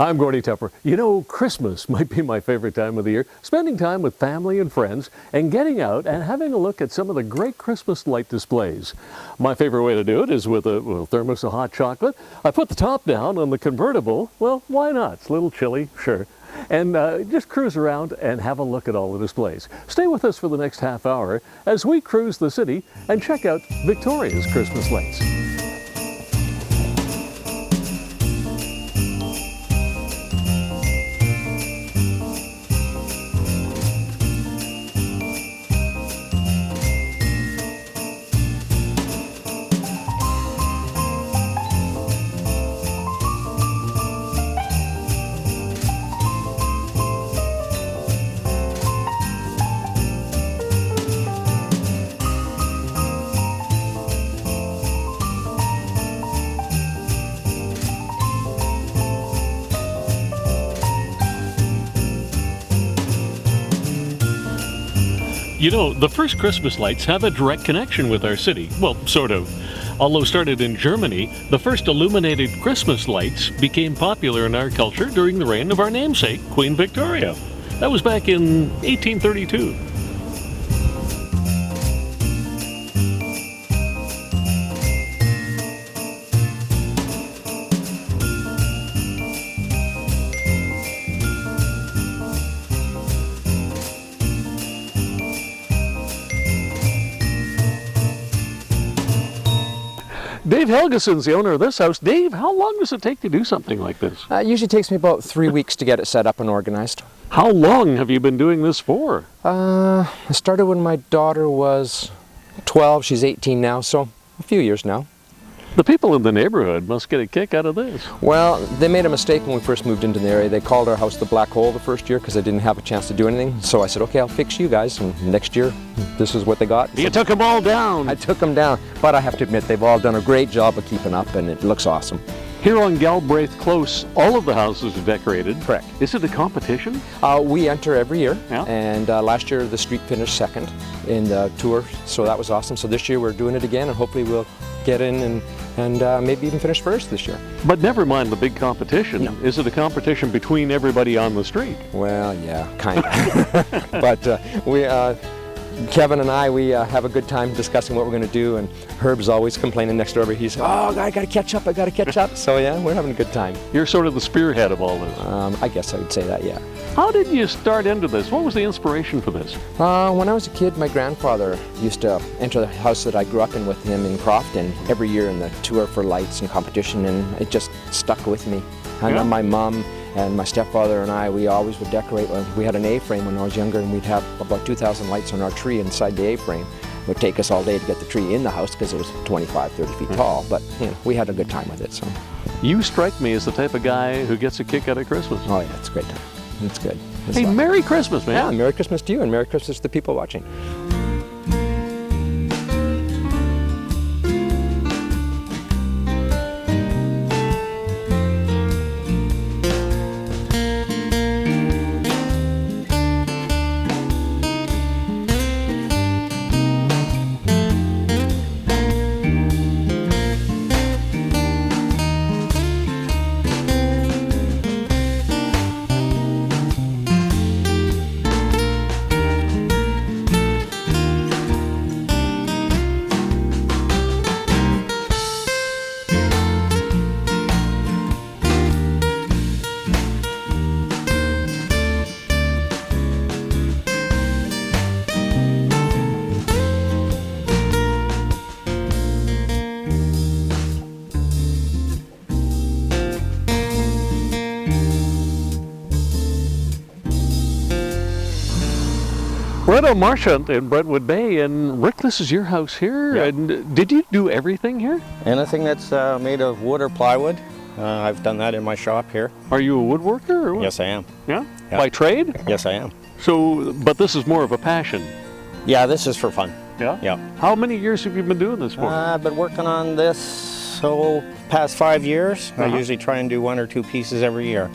I'm Gordie Tupper. You know, Christmas might be my favorite time of the year. Spending time with family and friends and getting out and having a look at some of the great Christmas light displays. My favorite way to do it is with a thermos of hot chocolate. I put the top down on the convertible. Well, why not? It's a little chilly, sure. And just cruise around and have a look at all the displays. Stay with us for the next half hour as we cruise the city and check out Victoria's Christmas lights. You know, the first Christmas lights have a direct connection with our city. Well, sort of. Although started in Germany, the first illuminated Christmas lights became popular in our culture during the reign of our namesake, Queen Victoria. That was back in 1832. Dave Helgeson's the owner of this house. Dave, how long does it take to do something like this? It usually takes me about 3 weeks to get it set up and organized. How long have you been doing this for? I started when my daughter was 12. She's 18 now, so a few years now. The people in the neighborhood must get a kick out of this. Well, they made a mistake when we first moved into the area. They called our house the Black Hole the first year because I didn't have a chance to do anything. So I said, okay, I'll fix you guys. And next year, this is what they got. You took them all down. I took them down. But I have to admit, they've all done a great job of keeping up, and it looks awesome. Here on Galbraith Close, all of the houses are decorated. Correct. Is it a competition? We enter every year, yeah. And last year the street finished second in the tour, so that was awesome. So this year we're doing it again, and hopefully we'll get in and maybe even finish first this year. But never mind the big competition. No. Is it a competition between everybody on the street? Well, yeah, kind of. But Kevin and I, we have a good time discussing what we're going to do, and Herb's always complaining next door. He's, oh, I got to catch up, I got to catch up. So yeah, we're having a good time. You're sort of the spearhead of all this. I guess I would say that, yeah. How did you start into this? What was the inspiration for this? When I was a kid, my grandfather used to enter the house that I grew up in with him in Crofton every year in the tour for lights and competition, and it just stuck with me. And then my mom and my stepfather and I, we always would decorate. We had an A-frame when I was younger, and we'd have about 2,000 lights on our tree inside the A-frame. It would take us all day to get the tree in the house because it was 25, 30 feet tall, but you know, we had a good time with it. So. You strike me as the type of guy who gets a kick out of Christmas. Oh yeah, it's a great time. It's good. Hey, Merry Christmas, man. Yeah, Merry Christmas to you, and Merry Christmas to the people watching. We're at Marchant in Brentwood Bay, and Rick, this is your house here. Yeah. And did you do everything here? Anything that's made of wood or plywood, I've done that in my shop here. Are you a woodworker or what? Yes, I am. Yeah? Yeah. By trade? Yes, I am. So, but this is more of a passion. Yeah, this is for fun. Yeah? Yeah. How many years have you been doing this for? I've been working on this, past 5 years. I usually try and do 1 or 2 pieces every year.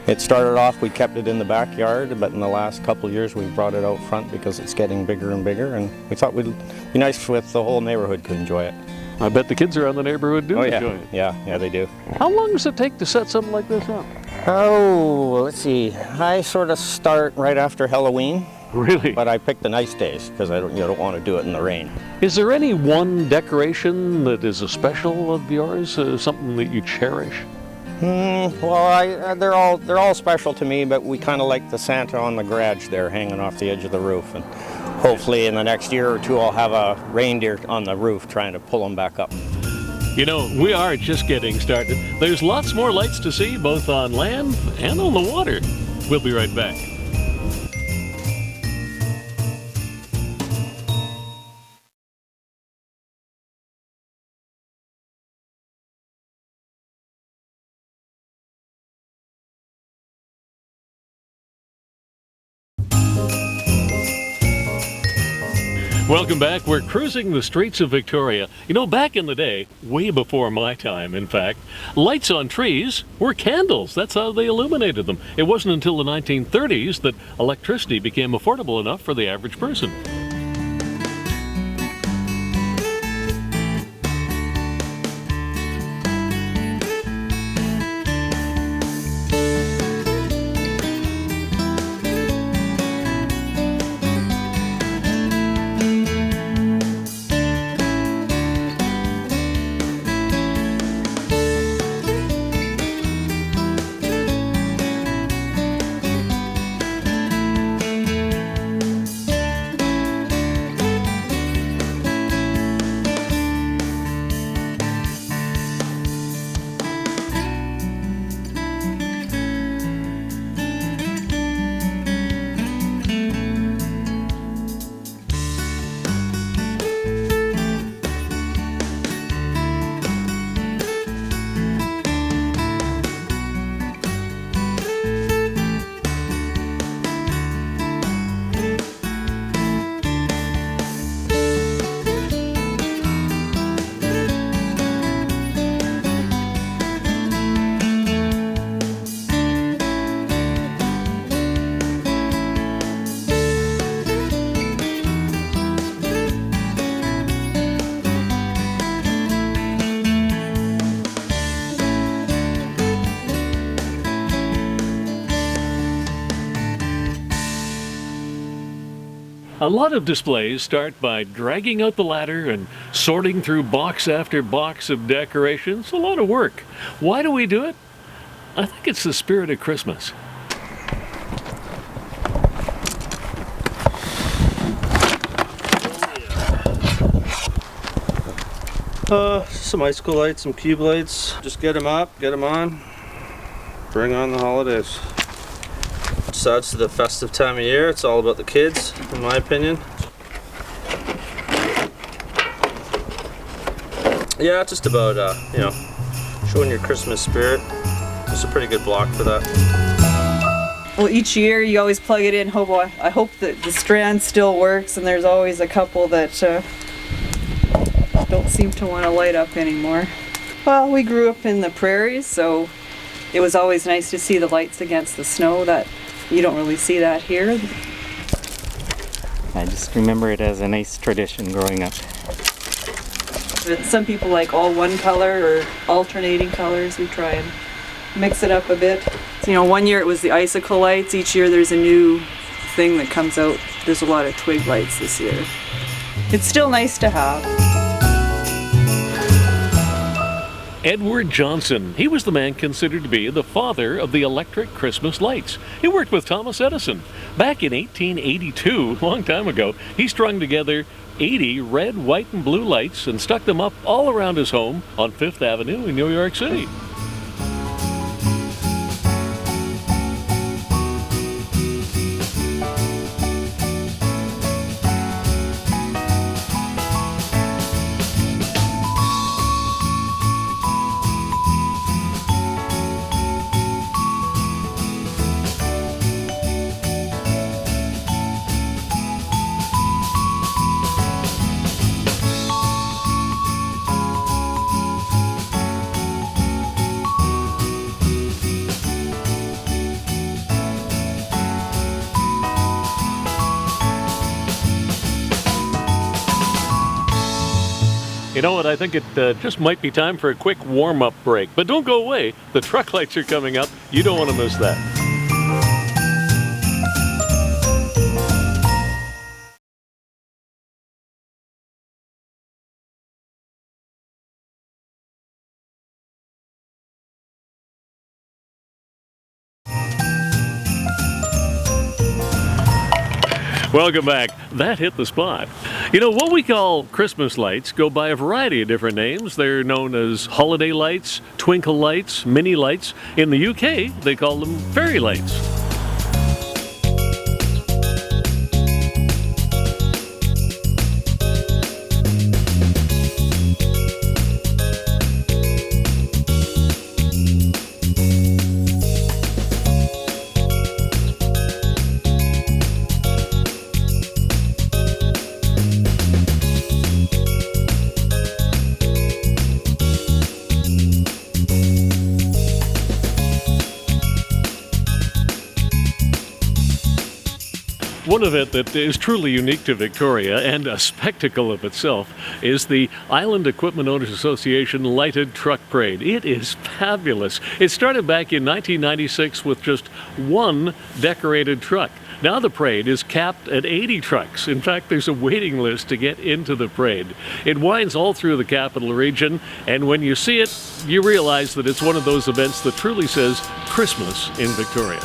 It started off, we kept it in the backyard, but in the last couple of years we've brought it out front because it's getting bigger and bigger, and we thought it'd be nice if the whole neighborhood could enjoy it. I bet the kids around the neighborhood do enjoy it. Yeah, they do. How long does it take to set something like this up? Oh, let's see. I sort of start right after Halloween. Really? But I pick the nice days because I don't want to do it in the rain. Is there any one decoration that is a special of yours, something that you cherish? Well, they're all special to me, but we kind of like the Santa on the garage there, hanging off the edge of the roof, and hopefully in the next year or two I'll have a reindeer on the roof trying to pull them back up. You know, we are just getting started. There's lots more lights to see, both on land and on the water. We'll be right back. Welcome back. We're cruising the streets of Victoria. You know, back in the day, way before my time, in fact, lights on trees were candles. That's how they illuminated them. It wasn't until the 1930s that electricity became affordable enough for the average person. A lot of displays start by dragging out the ladder and sorting through box after box of decorations. A lot of work. Why do we do it? I think it's the spirit of Christmas. Some icicle lights, some cube lights. Just get them up, get them on. Bring on the holidays. So it's the festive time of year. It's all about the kids, in my opinion. Yeah, it's just about showing your Christmas spirit. It's a pretty good block for that. Well, each year you always plug it in. I hope that the strand still works, and there's always a couple that don't seem to want to light up anymore. Well, we grew up in the prairies, so it was always nice to see the lights against the snow. That you don't really see that here. I just remember it as a nice tradition growing up. Some people like all one color or alternating colors. We try and mix it up a bit. So, you know, one year it was the icicle lights. Each year there's a new thing that comes out. There's a lot of twig lights this year. It's still nice to have. Edward Johnson. He was the man considered to be the father of the electric Christmas lights. He worked with Thomas Edison. Back in 1882, a long time ago, he strung together 80 red, white, and blue lights and stuck them up all around his home on Fifth Avenue in New York City. You know what? I think it just might be time for a quick warm-up break. But don't go away. The truck lights are coming up. You don't want to miss that. Welcome back. That hit the spot. You know, what we call Christmas lights go by a variety of different names. They're known as holiday lights, twinkle lights, mini lights. In the UK, they call them fairy lights. One event that is truly unique to Victoria and a spectacle of itself is the Island Equipment Owners Association Lighted Truck Parade. It is fabulous. It started back in 1996 with just one decorated truck. Now the parade is capped at 80 trucks. In fact, there's a waiting list to get into the parade. It winds all through the capital region, and when you see it, you realize that it's one of those events that truly says Christmas in Victoria.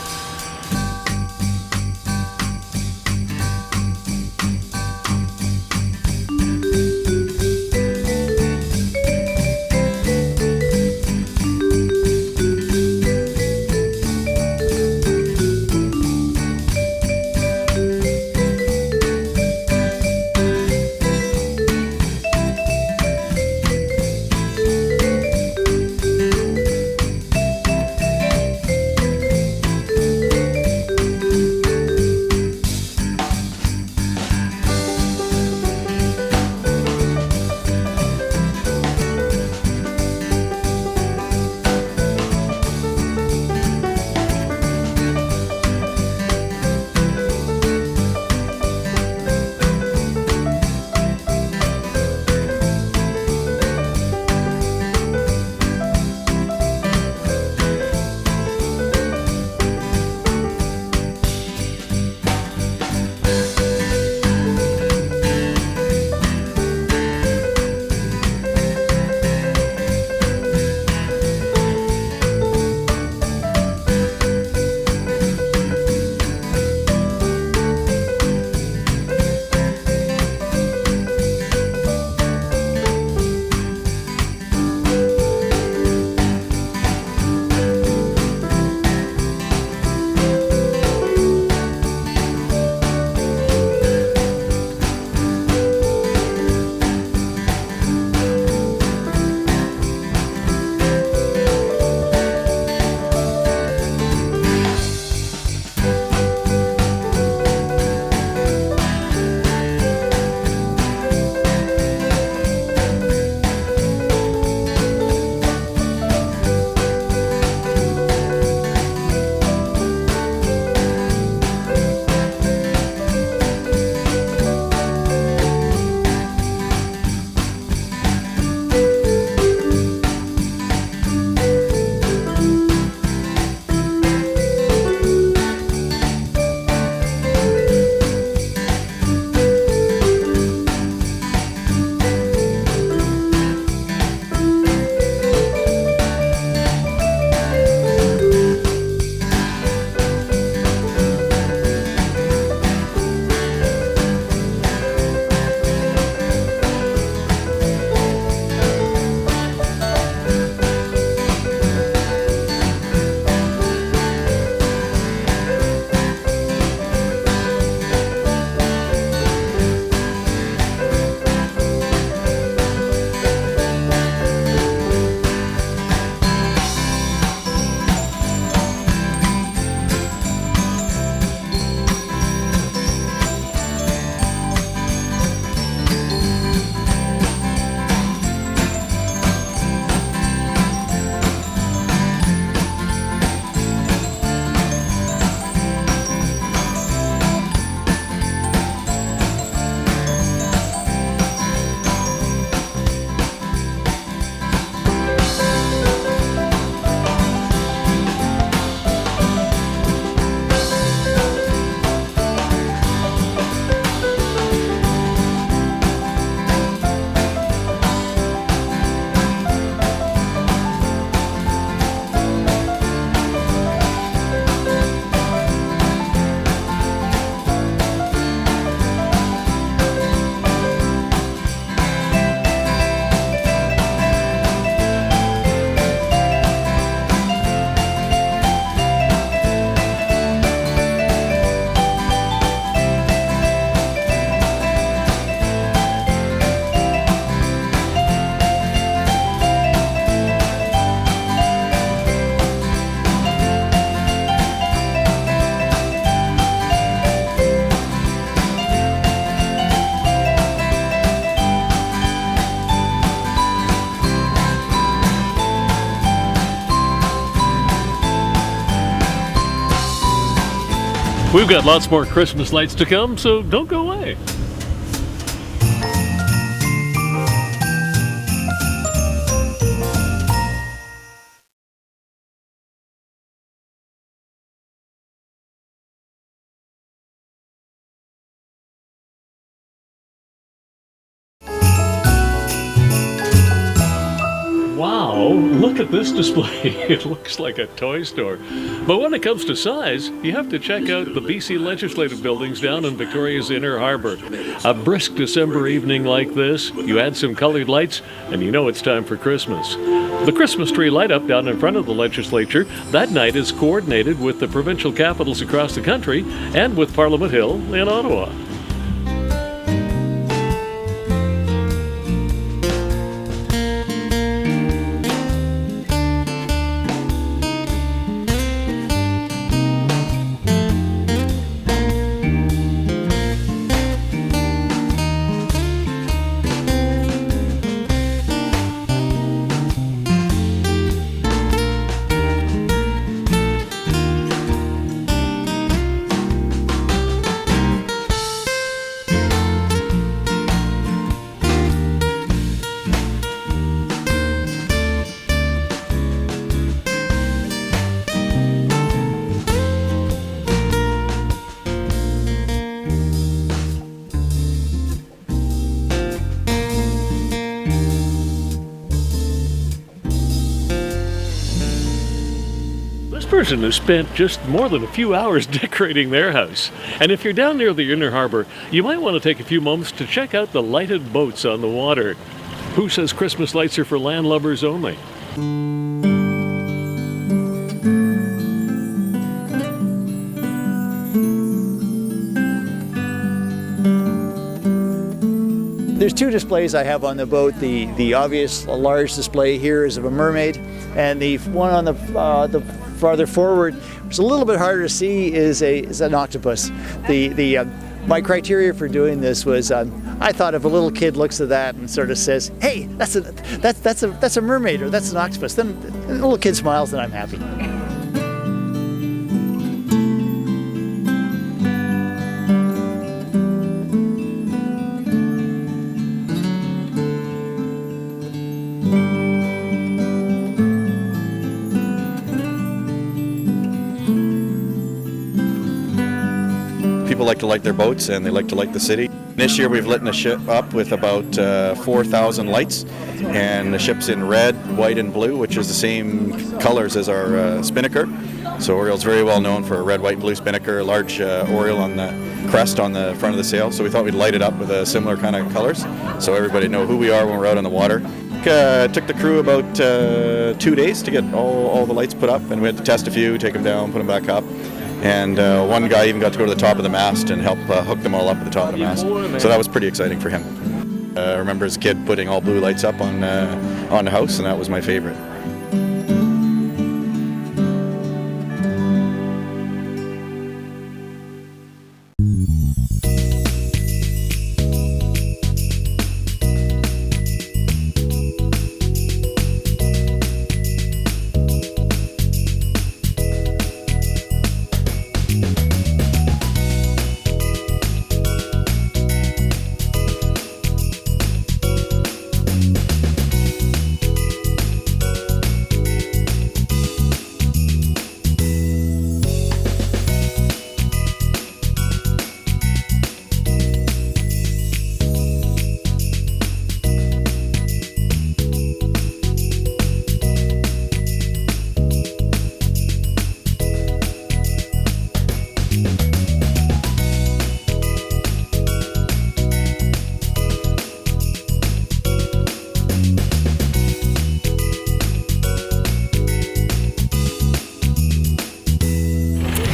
We've got lots more Christmas lights to come, so don't go away. Wow, look at this display. It looks like a toy store. But when it comes to size, you have to check out the BC Legislative Buildings down in Victoria's Inner Harbour. A brisk December evening like this, you add some colored lights, and you know it's time for Christmas. The Christmas tree light up down in front of the legislature that night is coordinated with the provincial capitals across the country and with Parliament Hill in Ottawa. Person has spent just more than a few hours decorating their house. And if you're down near the Inner Harbour, you might want to take a few moments to check out the lighted boats on the water. Who says Christmas lights are for landlubbers only? There's two displays I have on the boat. The obvious large display here is of a mermaid, and the one on the farther forward, which is a little bit harder to see, is an octopus. My criteria for doing this was I thought if a little kid looks at that and sort of says, "Hey, that's a mermaid," or "That's an octopus," then the little kid smiles and I'm happy. People like to light their boats and they like to light the city. This year we've lit a ship up with about 4,000 lights, and the ship's in red, white and blue, which is the same colors as our spinnaker. So Oriole's very well known for a red, white, blue spinnaker, a large Oriole on the crest on the front of the sail. So we thought we'd light it up with a similar kind of colors so everybody know who we are when we're out on the water. Took the crew about 2 days to get all the lights put up, and we had to test a few, take them down, put them back up. And one guy even got to go to the top of the mast and help hook them all up at the top of the mast. So that was pretty exciting for him. I remember as a kid putting all blue lights up on the house, and that was my favorite.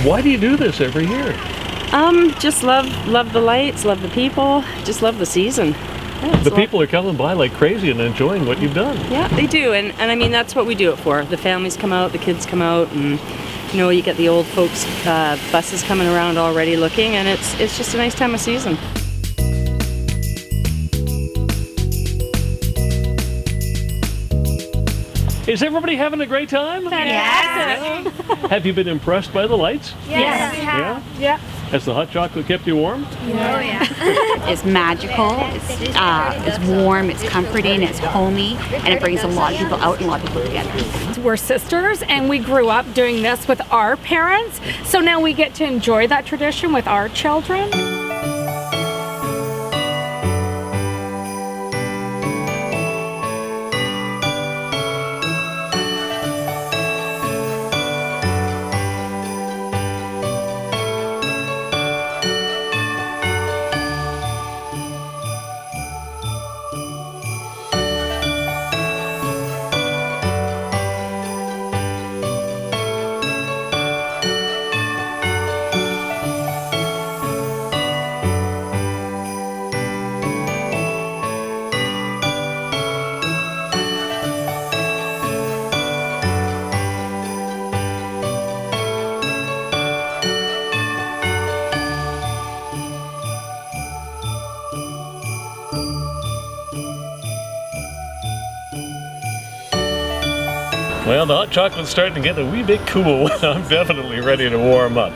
Why do you do this every year? Just love the lights, love the people, just love the season. Yeah, the people are coming by like crazy and enjoying what you've done. Yeah, they do, and I mean that's what we do it for. The families come out, the kids come out, and you know you get the old folks buses coming around already looking, and it's just a nice time of season. Is everybody having a great time? Yes. Have you been impressed by the lights? Yes. Yeah? Has the hot chocolate kept you warm? Oh, yeah. It's magical, it's warm, it's comforting, it's homey, and it brings a lot of people out and a lot of people together. We're sisters and we grew up doing this with our parents, so now we get to enjoy that tradition with our children. Well, the hot chocolate's starting to get a wee bit cool. I'm definitely ready to warm up.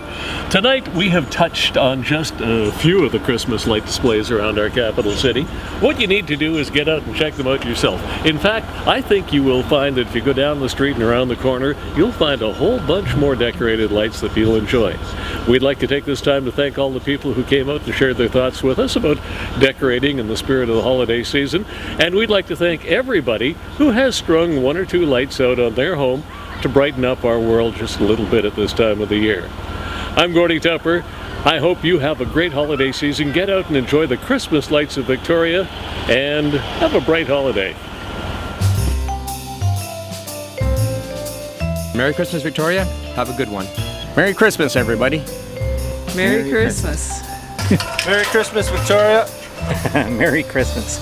Tonight, we have touched on just a few of the Christmas light displays around our capital city. What you need to do is get out and check them out yourself. In fact, I think you will find that if you go down the street and around the corner, you'll find a whole bunch more decorated lights that you'll enjoy. We'd like to take this time to thank all the people who came out and shared their thoughts with us about decorating in the spirit of the holiday season. And we'd like to thank everybody who has strung one or two lights out on their home to brighten up our world just a little bit at this time of the year. I'm Gordie Tupper. I hope you have a great holiday season. Get out and enjoy the Christmas lights of Victoria and have a bright holiday. Merry Christmas, Victoria. Have a good one. Merry Christmas, everybody. Merry Christmas. Merry Christmas, Victoria. Merry Christmas.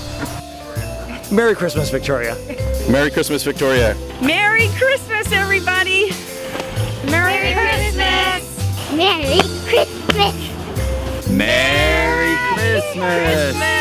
Merry Christmas, Victoria. Merry Christmas, Victoria. Merry Christmas, everybody! Merry Christmas. Merry Christmas. Merry Christmas.